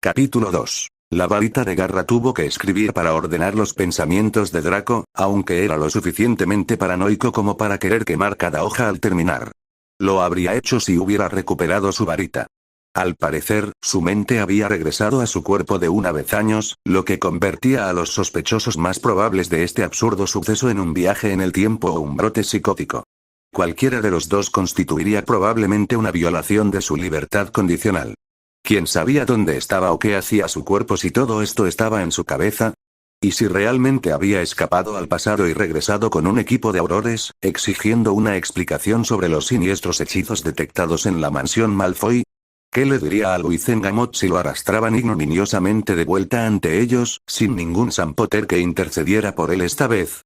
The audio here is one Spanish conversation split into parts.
Capítulo 2. La varita de Garra tuvo que escribir para ordenar los pensamientos de Draco, aunque era lo suficientemente paranoico como para querer quemar cada hoja al terminar. Lo habría hecho si hubiera recuperado su varita. Al parecer, su mente había regresado a su cuerpo de una vez años, lo que convertía a los sospechosos más probables de este absurdo suceso en un viaje en el tiempo o un brote psicótico. Cualquiera de los dos constituiría probablemente una violación de su libertad condicional. ¿Quién sabía dónde estaba o qué hacía su cuerpo si todo esto estaba en su cabeza? ¿Y si realmente había escapado al pasado y regresado con un equipo de aurores, exigiendo una explicación sobre los siniestros hechizos detectados en la mansión Malfoy? ¿Qué le diría a Luizengamot si lo arrastraban ignominiosamente de vuelta ante ellos, sin ningún Sam Potter que intercediera por él esta vez?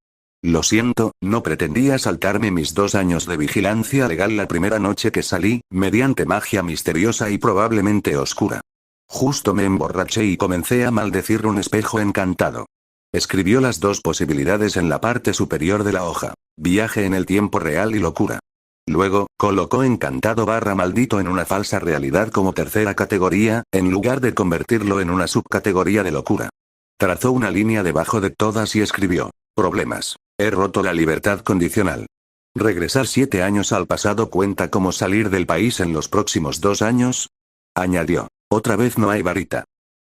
Lo siento, no pretendía saltarme mis 2 años de vigilancia legal la primera noche que salí, mediante magia misteriosa y probablemente oscura. Justo me emborraché y comencé a maldecir un espejo encantado. Escribió las 2 posibilidades en la parte superior de la hoja: viaje en el tiempo real y locura. Luego, colocó encantado / maldito en una falsa realidad como tercera categoría, en lugar de convertirlo en una subcategoría de locura. Trazó una línea debajo de todas y escribió: problemas. He roto la libertad condicional. ¿Regresar 7 años al pasado cuenta como salir del país en los próximos 2 años? Añadió. Otra vez no hay varita.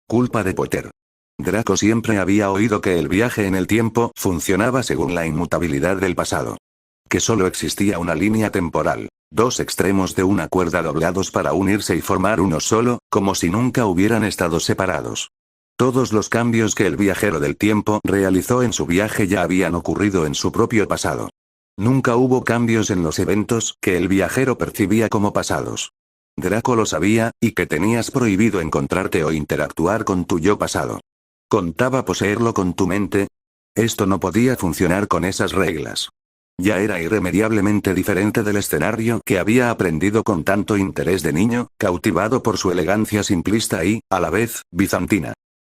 Culpa de Potter. Draco siempre había oído que el viaje en el tiempo funcionaba según la inmutabilidad del pasado. Que solo existía una línea temporal, 2 extremos de una cuerda doblados para unirse y formar uno solo, como si nunca hubieran estado separados. Todos los cambios que el viajero del tiempo realizó en su viaje ya habían ocurrido en su propio pasado. Nunca hubo cambios en los eventos que el viajero percibía como pasados. Draco lo sabía, y que tenías prohibido encontrarte o interactuar con tu yo pasado. ¿Contaba poseerlo con tu mente? Esto no podía funcionar con esas reglas. Ya era irremediablemente diferente del escenario que había aprendido con tanto interés de niño, cautivado por su elegancia simplista y, a la vez, bizantina.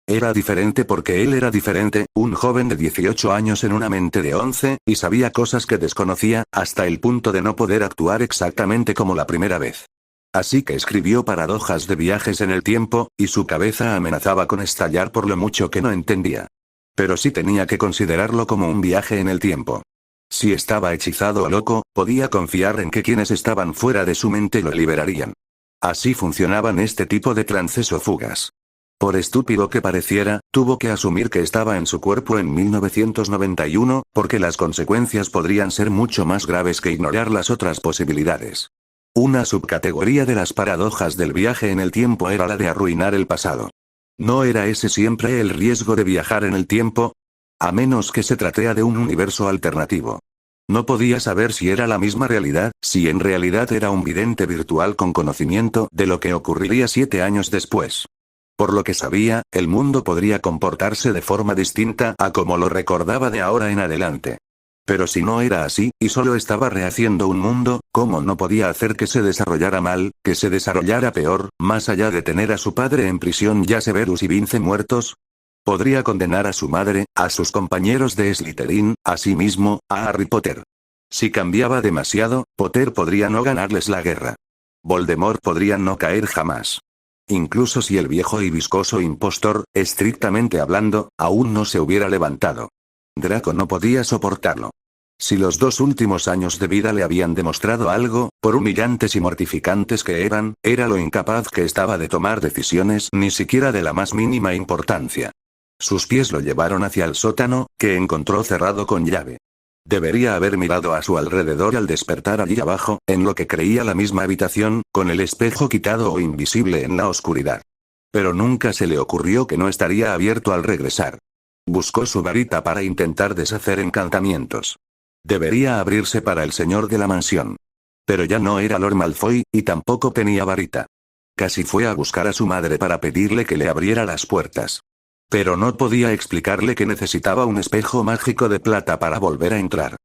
Era diferente porque él era diferente, un joven de 18 años en una mente de 11, y sabía cosas que desconocía, hasta el punto de no poder actuar exactamente como la primera vez. Así que escribió paradojas de viajes en el tiempo, y su cabeza amenazaba con estallar por lo mucho que no entendía. Pero sí tenía que considerarlo como un viaje en el tiempo. Si estaba hechizado o loco, podía confiar en que quienes estaban fuera de su mente lo liberarían. Así funcionaban este tipo de trances o fugas. Por estúpido que pareciera, tuvo que asumir que estaba en su cuerpo en 1991, porque las consecuencias podrían ser mucho más graves que ignorar las otras posibilidades. Una subcategoría de las paradojas del viaje en el tiempo era la de arruinar el pasado. ¿No era ese siempre el riesgo de viajar en el tiempo? A menos que se tratara de un universo alternativo. No podía saber si era la misma realidad, si en realidad era un vidente virtual con conocimiento de lo que ocurriría 7 años después. Por lo que sabía, el mundo podría comportarse de forma distinta a como lo recordaba de ahora en adelante. Pero si no era así, y solo estaba rehaciendo un mundo, ¿cómo no podía hacer que se desarrollara mal, que se desarrollara peor, más allá de tener a su padre en prisión y a Severus y Vince muertos? Podría condenar a su madre, a sus compañeros de Slytherin, a sí mismo, a Harry Potter. Si cambiaba demasiado, Potter podría no ganarles la guerra. Voldemort podría no caer jamás. Incluso si el viejo y viscoso impostor, estrictamente hablando, aún no se hubiera levantado. Draco no podía soportarlo. Si los 2 últimos años de vida le habían demostrado algo, por humillantes y mortificantes que eran, era lo incapaz que estaba de tomar decisiones ni siquiera de la más mínima importancia. Sus pies lo llevaron hacia el sótano, que encontró cerrado con llave. Debería haber mirado a su alrededor al despertar allí abajo, en lo que creía la misma habitación, con el espejo quitado o invisible en la oscuridad. Pero nunca se le ocurrió que no estaría abierto al regresar. Buscó su varita para intentar deshacer encantamientos. Debería abrirse para el señor de la mansión. Pero ya no era Lord Malfoy, y tampoco tenía varita. Casi fue a buscar a su madre para pedirle que le abriera las puertas. Pero no podía explicarle que necesitaba un espejo mágico de plata para volver a entrar.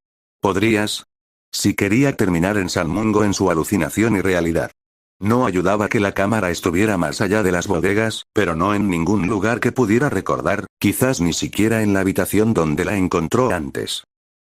¿Podrías? Si quería terminar en San Mungo en su alucinación y realidad. No ayudaba que la cámara estuviera más allá de las bodegas, pero no en ningún lugar que pudiera recordar, quizás ni siquiera en la habitación donde la encontró antes.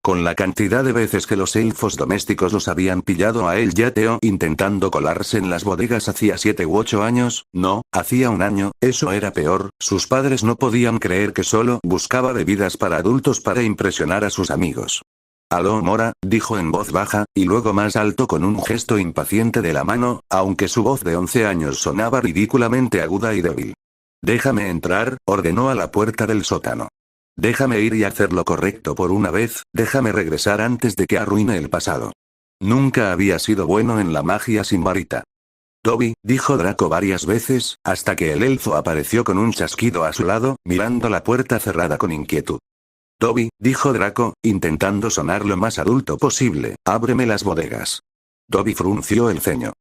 Con la cantidad de veces que los elfos domésticos los habían pillado a él y a Theo intentando colarse en las bodegas hacía 7 u 8 años, no, hacía un año, eso era peor, sus padres no podían creer que solo buscaba bebidas para adultos para impresionar a sus amigos. «Aló Mora», dijo en voz baja, y luego más alto con un gesto impaciente de la mano, aunque su voz de 11 años sonaba ridículamente aguda y débil. «Déjame entrar», ordenó a la puerta del sótano. «Déjame ir y hacer lo correcto por una vez, déjame regresar antes de que arruine el pasado». Nunca había sido bueno en la magia sin varita. «Dobby», dijo Draco varias veces, hasta que el elfo apareció con un chasquido a su lado, mirando la puerta cerrada con inquietud. «Dobby», dijo Draco, intentando sonar lo más adulto posible, «ábreme las bodegas». Dobby frunció el ceño.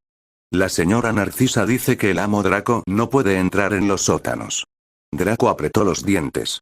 «La señora Narcisa dice que el amo Draco no puede entrar en los sótanos». Draco apretó los dientes.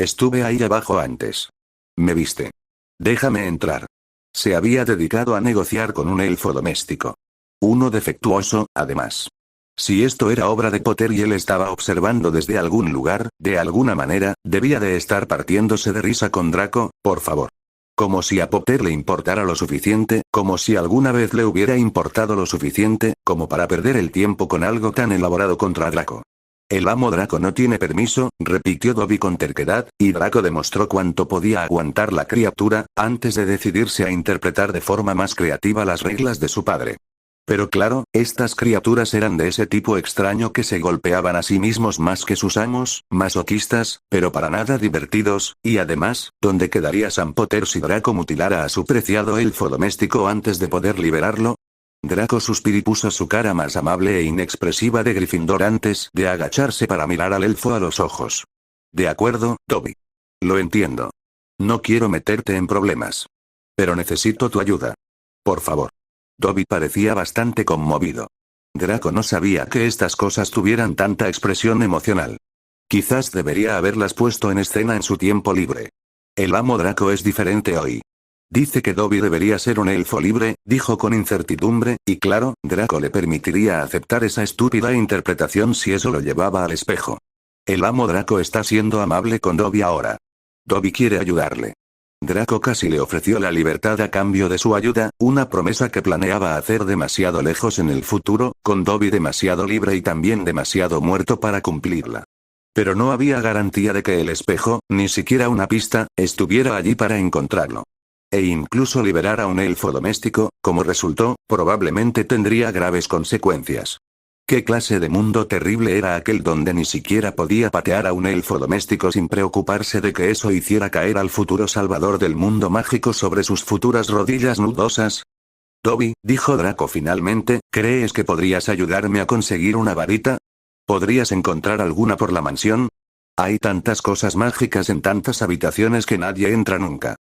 «Estuve ahí abajo antes. Me viste. Déjame entrar». Se había dedicado a negociar con un elfo doméstico. Uno defectuoso, además. Si esto era obra de Potter y él estaba observando desde algún lugar, de alguna manera, debía de estar partiéndose de risa con Draco, por favor. Como si a Potter le importara lo suficiente, como si alguna vez le hubiera importado lo suficiente, como para perder el tiempo con algo tan elaborado contra Draco. «El amo Draco no tiene permiso», repitió Dobby con terquedad, y Draco demostró cuánto podía aguantar la criatura, antes de decidirse a interpretar de forma más creativa las reglas de su padre. Pero claro, estas criaturas eran de ese tipo extraño que se golpeaban a sí mismos más que sus amos, masoquistas, pero para nada divertidos, y además, ¿dónde quedaría Sam Potter si Draco mutilara a su preciado elfo doméstico antes de poder liberarlo? Draco suspiró y puso su cara más amable e inexpresiva de Gryffindor antes de agacharse para mirar al elfo a los ojos. «De acuerdo, Dobby. Lo entiendo. No quiero meterte en problemas. Pero necesito tu ayuda. Por favor». Dobby parecía bastante conmovido. Draco no sabía que estas cosas tuvieran tanta expresión emocional. Quizás debería haberlas puesto en escena en su tiempo libre. El amo Draco es diferente hoy. Dice que Dobby debería ser un elfo libre, dijo con incertidumbre, y claro, Draco le permitiría aceptar esa estúpida interpretación si eso lo llevaba al espejo. El amo Draco está siendo amable con Dobby ahora. Dobby quiere ayudarle. Draco casi le ofreció la libertad a cambio de su ayuda, una promesa que planeaba hacer demasiado lejos en el futuro, con Dobby demasiado libre y también demasiado muerto para cumplirla. Pero no había garantía de que el espejo, ni siquiera una pista, estuviera allí para encontrarlo. E incluso liberar a un elfo doméstico, como resultó, probablemente tendría graves consecuencias. ¿Qué clase de mundo terrible era aquel donde ni siquiera podía patear a un elfo doméstico sin preocuparse de que eso hiciera caer al futuro salvador del mundo mágico sobre sus futuras rodillas nudosas? «Dobby», dijo Draco finalmente, «¿crees que podrías ayudarme a conseguir una varita? ¿Podrías encontrar alguna por la mansión? Hay tantas cosas mágicas en tantas habitaciones que nadie entra nunca».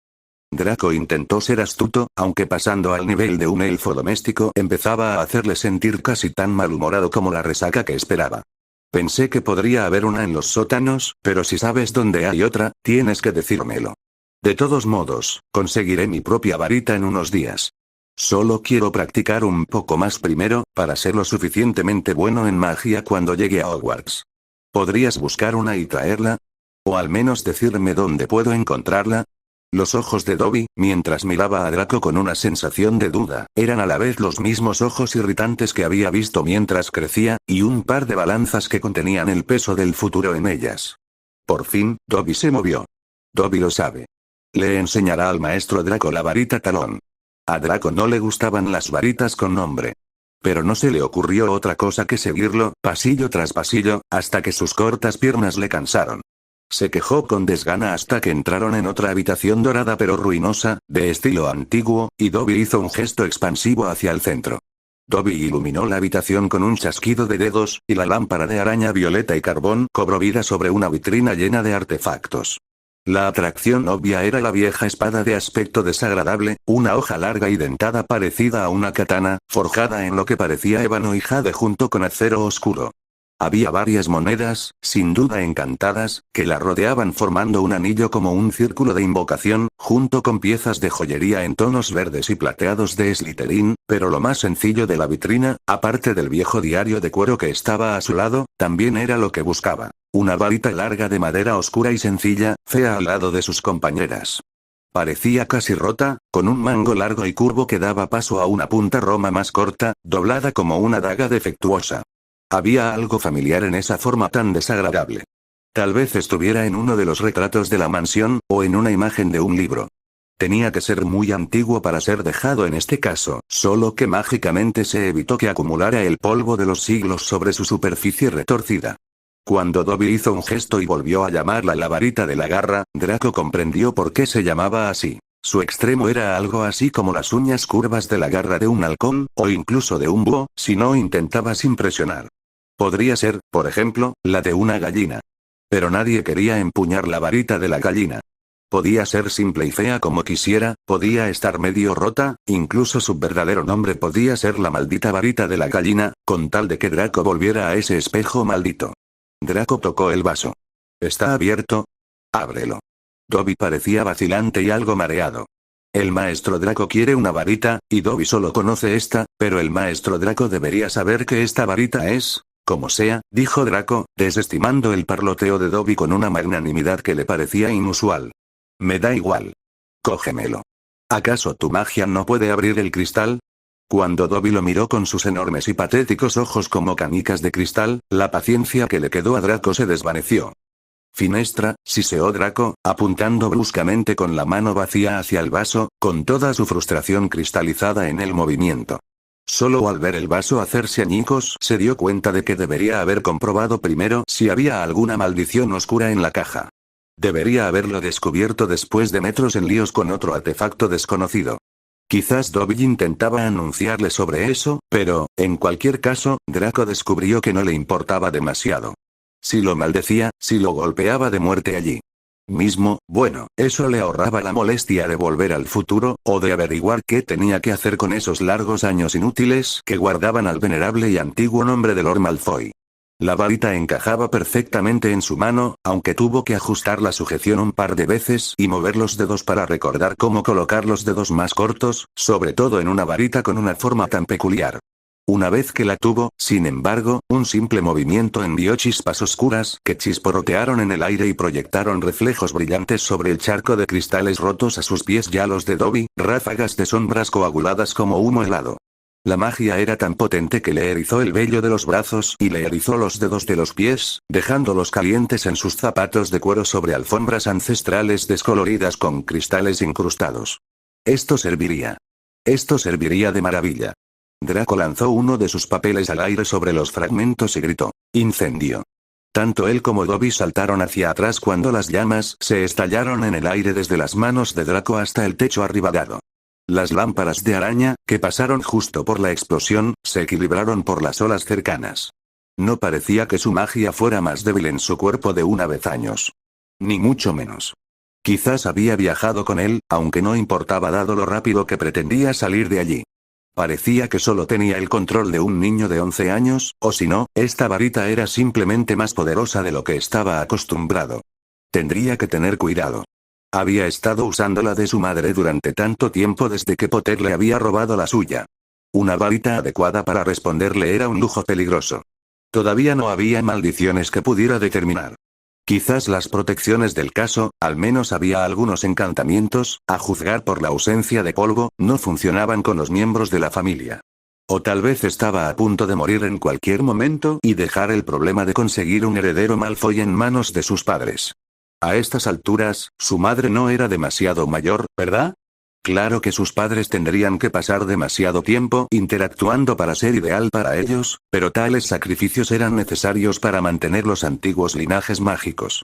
Draco intentó ser astuto, aunque pasando al nivel de un elfo doméstico empezaba a hacerle sentir casi tan malhumorado como la resaca que esperaba. «Pensé que podría haber una en los sótanos, pero si sabes dónde hay otra, tienes que decírmelo. De todos modos, conseguiré mi propia varita en unos días. Solo quiero practicar un poco más primero, para ser lo suficientemente bueno en magia cuando llegue a Hogwarts. ¿Podrías buscar una y traerla? O al menos decirme dónde puedo encontrarla?» Los ojos de Dobby, mientras miraba a Draco con una sensación de duda, eran a la vez los mismos ojos irritantes que había visto mientras crecía, y un par de balanzas que contenían el peso del futuro en ellas. Por fin, Dobby se movió. Dobby lo sabe. Le enseñará al maestro Draco la varita talón. A Draco no le gustaban las varitas con nombre. Pero no se le ocurrió otra cosa que seguirlo, pasillo tras pasillo, hasta que sus cortas piernas le cansaron. Se quejó con desgana hasta que entraron en otra habitación dorada pero ruinosa, de estilo antiguo, y Dobby hizo un gesto expansivo hacia el centro. Dobby iluminó la habitación con un chasquido de dedos, y la lámpara de araña violeta y carbón cobró vida sobre una vitrina llena de artefactos. La atracción obvia era la vieja espada de aspecto desagradable, una hoja larga y dentada parecida a una katana, forjada en lo que parecía ébano y jade junto con acero oscuro. Había varias monedas, sin duda encantadas, que la rodeaban formando un anillo como un círculo de invocación, junto con piezas de joyería en tonos verdes y plateados de Slytherin, pero lo más sencillo de la vitrina, aparte del viejo diario de cuero que estaba a su lado, también era lo que buscaba. Una varita larga de madera oscura y sencilla, fea al lado de sus compañeras. Parecía casi rota, con un mango largo y curvo que daba paso a una punta roma más corta, doblada como una daga defectuosa. Había algo familiar en esa forma tan desagradable. Tal vez estuviera en uno de los retratos de la mansión, o en una imagen de un libro. Tenía que ser muy antiguo para ser dejado en este caso, solo que mágicamente se evitó que acumulara el polvo de los siglos sobre su superficie retorcida. Cuando Dobby hizo un gesto y volvió a llamarla la varita de la garra, Draco comprendió por qué se llamaba así. Su extremo era algo así como las uñas curvas de la garra de un halcón, o incluso de un búho, si no intentabas impresionar. Podría ser, por ejemplo, la de una gallina. Pero nadie quería empuñar la varita de la gallina. Podía ser simple y fea como quisiera, podía estar medio rota, incluso su verdadero nombre podía ser la maldita varita de la gallina, con tal de que Draco volviera a ese espejo maldito. Draco tocó el vaso. ¿Está abierto? Ábrelo. Dobby parecía vacilante y algo mareado. El maestro Draco quiere una varita, y Dobby solo conoce esta, pero el maestro Draco debería saber que esta varita es... Como sea, dijo Draco, desestimando el parloteo de Dobby con una magnanimidad que le parecía inusual. Me da igual. Cógemelo. ¿Acaso tu magia no puede abrir el cristal? Cuando Dobby lo miró con sus enormes y patéticos ojos como canicas de cristal, la paciencia que le quedó a Draco se desvaneció. Finestra, siseó Draco, apuntando bruscamente con la mano vacía hacia el vaso, con toda su frustración cristalizada en el movimiento. Solo al ver el vaso hacerse añicos se dio cuenta de que debería haber comprobado primero si había alguna maldición oscura en la caja. Debería haberlo descubierto después de metros en líos con otro artefacto desconocido. Quizás Dobby intentaba anunciarle sobre eso, pero, en cualquier caso, Draco descubrió que no le importaba demasiado. Si lo maldecía, si lo golpeaba de muerte allí mismo, bueno, eso le ahorraba la molestia de volver al futuro, o de averiguar qué tenía que hacer con esos largos años inútiles que guardaban al venerable y antiguo nombre de Lord Malfoy. La varita encajaba perfectamente en su mano, aunque tuvo que ajustar la sujeción un par de veces y mover los dedos para recordar cómo colocar los dedos más cortos, sobre todo en una varita con una forma tan peculiar. Una vez que la tuvo, sin embargo, un simple movimiento envió chispas oscuras que chisporrotearon en el aire y proyectaron reflejos brillantes sobre el charco de cristales rotos a sus pies y a los de Dobby, ráfagas de sombras coaguladas como humo helado. La magia era tan potente que le erizó el vello de los brazos y le erizó los dedos de los pies, dejándolos calientes en sus zapatos de cuero sobre alfombras ancestrales descoloridas con cristales incrustados. Esto serviría. Esto serviría de maravilla. Draco lanzó uno de sus papeles al aire sobre los fragmentos y gritó: ¡Incendio! Tanto él como Dobby saltaron hacia atrás cuando las llamas se estallaron en el aire desde las manos de Draco hasta el techo arribagado. Las lámparas de araña, que pasaron justo por la explosión, se equilibraron por las olas cercanas. No parecía que su magia fuera más débil en su cuerpo de una vez años. Ni mucho menos. Quizás había viajado con él, aunque no importaba dado lo rápido que pretendía salir de allí. Parecía que solo tenía el control de un niño de 11 años, o si no, esta varita era simplemente más poderosa de lo que estaba acostumbrado. Tendría que tener cuidado. Había estado usando la de su madre durante tanto tiempo desde que Potter le había robado la suya. Una varita adecuada para responderle era un lujo peligroso. Todavía no había maldiciones que pudiera determinar. Quizás las protecciones del caso, al menos había algunos encantamientos, a juzgar por la ausencia de polvo, no funcionaban con los miembros de la familia. O tal vez estaba a punto de morir en cualquier momento y dejar el problema de conseguir un heredero Malfoy en manos de sus padres. A estas alturas, su madre no era demasiado mayor, ¿verdad? Claro que sus padres tendrían que pasar demasiado tiempo interactuando para ser ideal para ellos, pero tales sacrificios eran necesarios para mantener los antiguos linajes mágicos.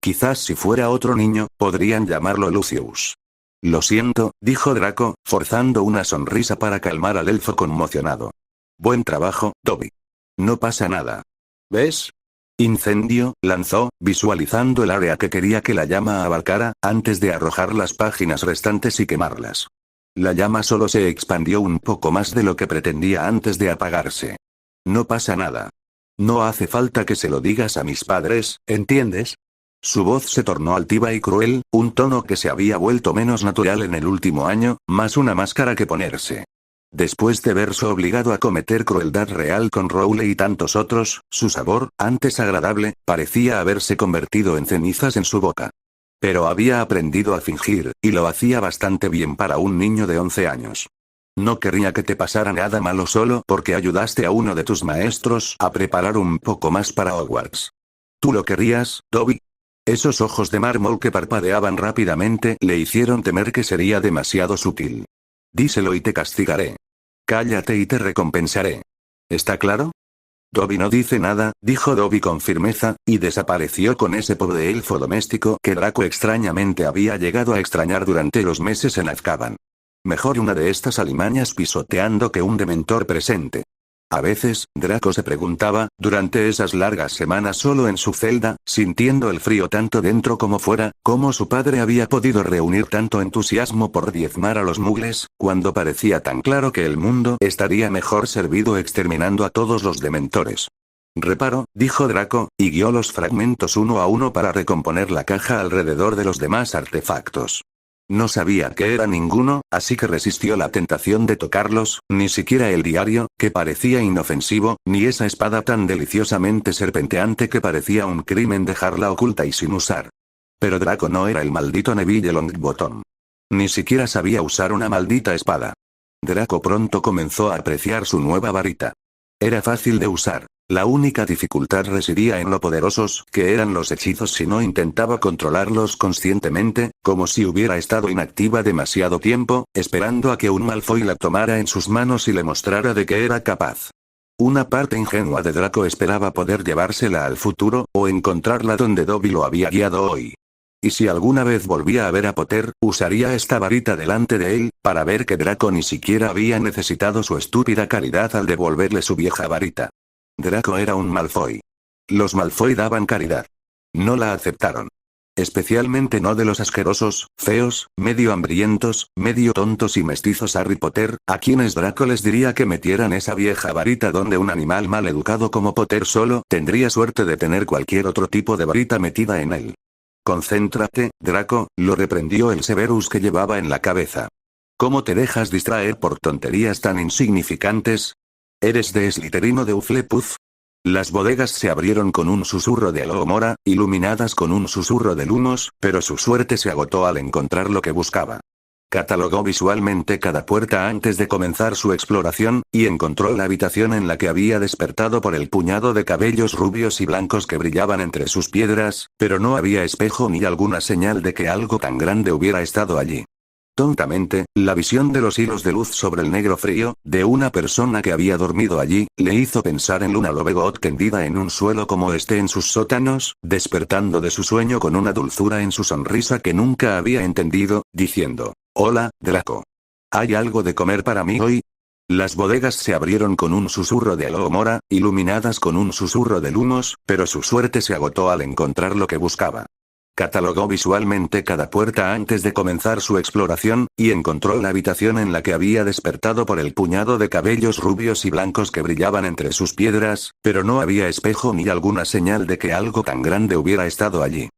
Quizás si fuera otro niño, podrían llamarlo Lucius. Lo siento, dijo Draco, forzando una sonrisa para calmar al elfo conmocionado. Buen trabajo, Dobby. No pasa nada. ¿Ves? Incendio, lanzó, visualizando el área que quería que la llama abarcara, antes de arrojar las páginas restantes y quemarlas. La llama solo se expandió un poco más de lo que pretendía antes de apagarse. No pasa nada. No hace falta que se lo digas a mis padres, ¿entiendes? Su voz se tornó altiva y cruel, un tono que se había vuelto menos natural en el último año, más una máscara que ponerse. Después de verse obligado a cometer crueldad real con Rowley y tantos otros, su sabor, antes agradable, parecía haberse convertido en cenizas en su boca. Pero había aprendido a fingir, y lo hacía bastante bien para un niño de 11 años. No querría que te pasara nada malo solo porque ayudaste a uno de tus maestros a preparar un poco más para Hogwarts. ¿Tú lo querías, Dobby? Esos ojos de mármol que parpadeaban rápidamente le hicieron temer que sería demasiado sutil. Díselo y te castigaré. Cállate y te recompensaré. ¿Está claro? Dobby no dice nada, dijo Dobby con firmeza, y desapareció con ese pobre elfo doméstico que Draco extrañamente había llegado a extrañar durante los meses en Azkaban. Mejor una de estas alimañas pisoteando que un dementor presente. A veces, Draco se preguntaba, durante esas largas semanas solo en su celda, sintiendo el frío tanto dentro como fuera, cómo su padre había podido reunir tanto entusiasmo por diezmar a los mugles, cuando parecía tan claro que el mundo estaría mejor servido exterminando a todos los dementores. Reparo, dijo Draco, y guió los fragmentos uno a uno para recomponer la caja alrededor de los demás artefactos. No sabía que era ninguno, así que resistió la tentación de tocarlos, ni siquiera el diario, que parecía inofensivo, ni esa espada tan deliciosamente serpenteante que parecía un crimen dejarla oculta y sin usar. Pero Draco no era el maldito Neville Longbottom. Ni siquiera sabía usar una maldita espada. Draco pronto comenzó a apreciar su nueva varita. Era fácil de usar. La única dificultad residía en lo poderosos que eran los hechizos si no intentaba controlarlos conscientemente, como si hubiera estado inactiva demasiado tiempo, esperando a que un Malfoy la tomara en sus manos y le mostrara de qué era capaz. Una parte ingenua de Draco esperaba poder llevársela al futuro, o encontrarla donde Dobby lo había guiado hoy. Y si alguna vez volvía a ver a Potter, usaría esta varita delante de él, para ver que Draco ni siquiera había necesitado su estúpida caridad al devolverle su vieja varita. Draco era un Malfoy. Los Malfoy daban caridad. No la aceptaron. Especialmente no de los asquerosos, feos, medio hambrientos, medio tontos y mestizos Harry Potter, a quienes Draco les diría que metieran esa vieja varita donde un animal mal educado como Potter solo tendría suerte de tener cualquier otro tipo de varita metida en él. Concéntrate, Draco, lo reprendió el Severus que llevaba en la cabeza. ¿Cómo te dejas distraer por tonterías tan insignificantes? ¿Eres de Slytherin o de Hufflepuff? Las bodegas se abrieron con un susurro de Alohomora, iluminadas con un susurro de Lumos, pero su suerte se agotó al encontrar lo que buscaba. Catalogó visualmente cada puerta antes de comenzar su exploración, y encontró la habitación en la que había despertado por el puñado de cabellos rubios y blancos que brillaban entre sus piedras, pero no había espejo ni alguna señal de que algo tan grande hubiera estado allí. Tontamente, la visión de los hilos de luz sobre el negro frío, de una persona que había dormido allí, le hizo pensar en Luna Lovegood tendida en un suelo como este en sus sótanos, despertando de su sueño con una dulzura en su sonrisa que nunca había entendido, diciendo, «Hola, Draco. ¿Hay algo de comer para mí hoy?» Las bodegas se abrieron con un susurro de Alohomora, iluminadas con un susurro de Lumos, pero su suerte se agotó al encontrar lo que buscaba. Catalogó visualmente cada puerta antes de comenzar su exploración, y encontró la habitación en la que había despertado por el puñado de cabellos rubios y blancos que brillaban entre sus piedras, pero no había espejo ni alguna señal de que algo tan grande hubiera estado allí.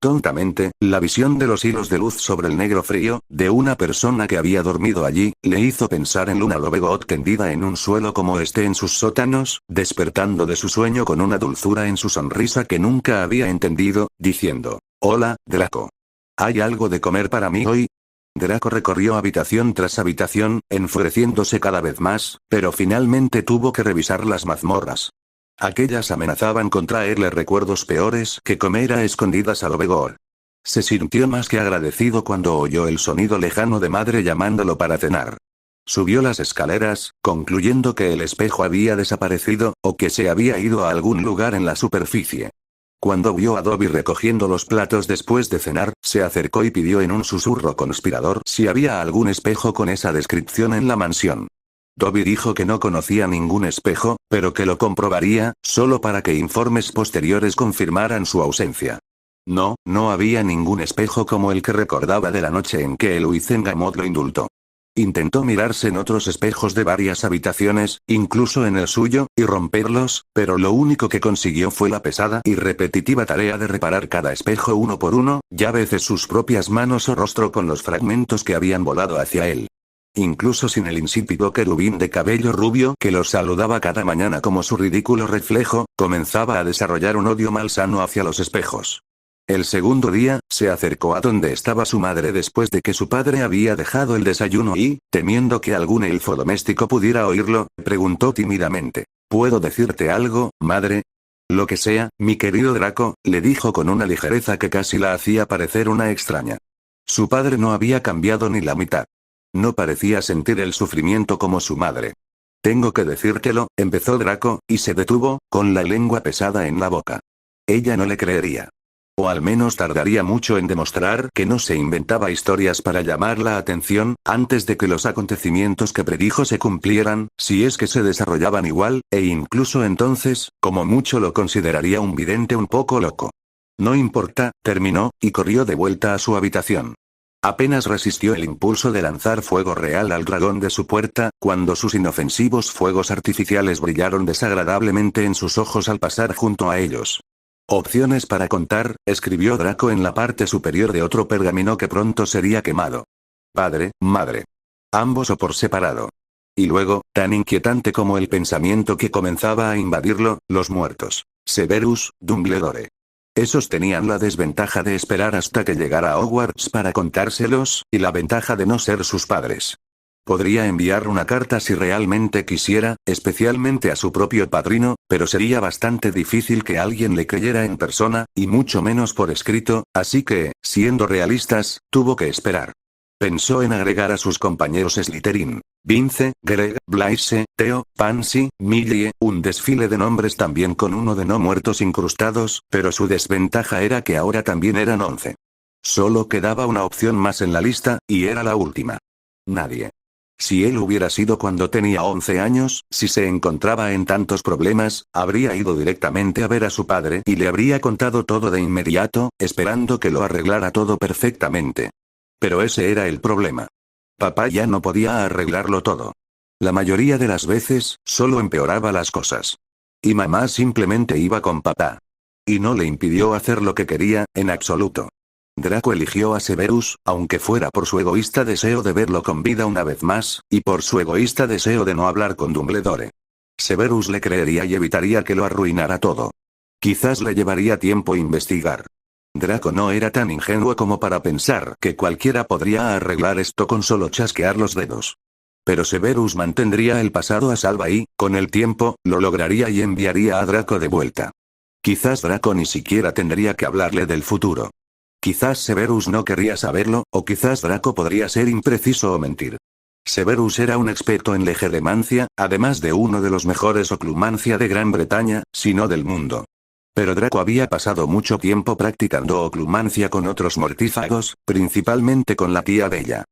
Tontamente, la visión de los hilos de luz sobre el negro frío, de una persona que había dormido allí, le hizo pensar en Luna Lovegood tendida en un suelo como este en sus sótanos, despertando de su sueño con una dulzura en su sonrisa que nunca había entendido, diciendo, «Hola, Draco. ¿Hay algo de comer para mí hoy?» Draco recorrió habitación tras habitación, enfureciéndose cada vez más, pero finalmente tuvo que revisar las mazmorras. Aquellas amenazaban con traerle recuerdos peores que comer a escondidas a Lovegood. Se sintió más que agradecido cuando oyó el sonido lejano de madre llamándolo para cenar. Subió las escaleras, concluyendo que el espejo había desaparecido, o que se había ido a algún lugar en la superficie. Cuando vio a Dobby recogiendo los platos después de cenar, se acercó y pidió en un susurro conspirador si había algún espejo con esa descripción en la mansión. Dobby dijo que no conocía ningún espejo, pero que lo comprobaría, solo para que informes posteriores confirmaran su ausencia. No, no había ningún espejo como el que recordaba de la noche en que el Wizengamot lo indultó. Intentó mirarse en otros espejos de varias habitaciones, incluso en el suyo, y romperlos, pero lo único que consiguió fue la pesada y repetitiva tarea de reparar cada espejo uno por uno, y a veces sus propias manos o rostro con los fragmentos que habían volado hacia él. Incluso sin el insípido querubín de cabello rubio que los saludaba cada mañana como su ridículo reflejo, comenzaba a desarrollar un odio malsano hacia los espejos. El segundo día, se acercó a donde estaba su madre después de que su padre había dejado el desayuno y, temiendo que algún elfo doméstico pudiera oírlo, preguntó tímidamente. ¿Puedo decirte algo, madre? Lo que sea, mi querido Draco, le dijo con una ligereza que casi la hacía parecer una extraña. Su padre no había cambiado ni la mitad. No parecía sentir el sufrimiento como su madre. Tengo que decírtelo, empezó Draco, y se detuvo, con la lengua pesada en la boca. Ella no le creería. O al menos tardaría mucho en demostrar que no se inventaba historias para llamar la atención, antes de que los acontecimientos que predijo se cumplieran, si es que se desarrollaban igual, e incluso entonces, como mucho lo consideraría un vidente un poco loco. No importa, terminó, y corrió de vuelta a su habitación. Apenas resistió el impulso de lanzar fuego real al dragón de su puerta, cuando sus inofensivos fuegos artificiales brillaron desagradablemente en sus ojos al pasar junto a ellos. Opciones para contar, escribió Draco en la parte superior de otro pergamino que pronto sería quemado. Padre, madre. Ambos o por separado. Y luego, tan inquietante como el pensamiento que comenzaba a invadirlo, los muertos. Severus, Dumbledore. Esos tenían la desventaja de esperar hasta que llegara a Hogwarts para contárselos, y la ventaja de no ser sus padres. Podría enviar una carta si realmente quisiera, especialmente a su propio padrino, pero sería bastante difícil que alguien le creyera en persona, y mucho menos por escrito, así que, siendo realistas, tuvo que esperar. Pensó en agregar a sus compañeros Slytherin, Vince, Greg, Blaise, Theo, Pansy, Millie, un desfile de nombres también con uno de no muertos incrustados, pero su desventaja era que ahora también eran 11. Solo quedaba una opción más en la lista, y era la última. Nadie. Si él hubiera sido cuando tenía 11 años, si se encontraba en tantos problemas, habría ido directamente a ver a su padre y le habría contado todo de inmediato, esperando que lo arreglara todo perfectamente. Pero ese era el problema. Papá ya no podía arreglarlo todo. La mayoría de las veces, solo empeoraba las cosas. Y mamá simplemente iba con papá. Y no le impidió hacer lo que quería, en absoluto. Draco eligió a Severus, aunque fuera por su egoísta deseo de verlo con vida una vez más, y por su egoísta deseo de no hablar con Dumbledore. Severus le creería y evitaría que lo arruinara todo. Quizás le llevaría tiempo investigar. Draco no era tan ingenuo como para pensar que cualquiera podría arreglar esto con solo chasquear los dedos. Pero Severus mantendría el pasado a salvo y, con el tiempo, lo lograría y enviaría a Draco de vuelta. Quizás Draco ni siquiera tendría que hablarle del futuro. Quizás Severus no querría saberlo, o quizás Draco podría ser impreciso o mentir. Severus era un experto en legerdemancia, además de uno de los mejores oclumancia de Gran Bretaña, si no del mundo. Pero Draco había pasado mucho tiempo practicando oclumancia con otros mortífagos, principalmente con la tía Bella.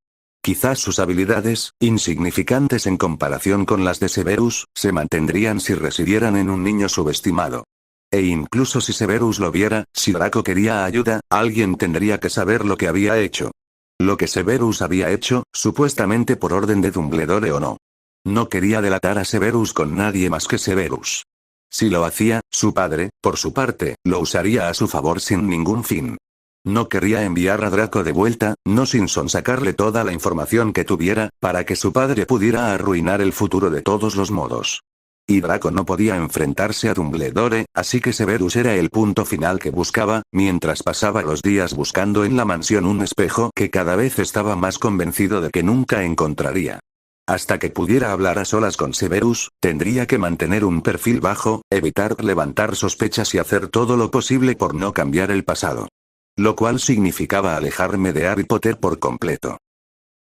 Quizás sus habilidades, insignificantes en comparación con las de Severus, se mantendrían si residieran en un niño subestimado. E incluso si Severus lo viera, si Draco quería ayuda, alguien tendría que saber lo que había hecho. Lo que Severus había hecho, supuestamente por orden de Dumbledore o no. No quería delatar a Severus con nadie más que Severus. Si lo hacía, su padre, por su parte, lo usaría a su favor sin ningún fin. No quería enviar a Draco de vuelta, no sin sonsacarle toda la información que tuviera, para que su padre pudiera arruinar el futuro de todos los modos. Y Draco no podía enfrentarse a Dumbledore, así que Severus era el punto final que buscaba, mientras pasaba los días buscando en la mansión un espejo que cada vez estaba más convencido de que nunca encontraría. Hasta que pudiera hablar a solas con Severus, tendría que mantener un perfil bajo, evitar levantar sospechas y hacer todo lo posible por no cambiar el pasado. Lo cual significaba alejarme de Harry Potter por completo.